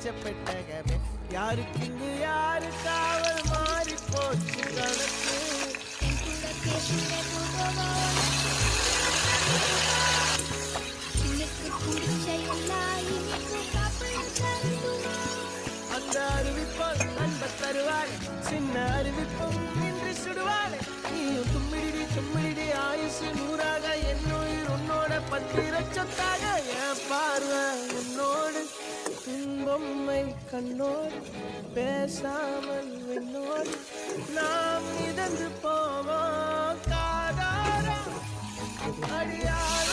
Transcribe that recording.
வச்ச பெட்டகமே யாருக்கு இங்கு யாரு காவல் மாறி போச்சு கணக்கு அந்த அறிவிப்பால் அன்ப தருவாள் சின்ன அறிவிப்பும் இன்று சுடுவாள் நீயும் தும்மிடி தும்மிடி ஆயுசு நூறாக என்னுயிர் உன்னோட 10 லட்சத்தாக என் பார்வை உன்னோடு பொம்மை கண்ணோடு பேசாமல் என்னோடு நாம் மிதந்து போவோம் காதாரம் அடியார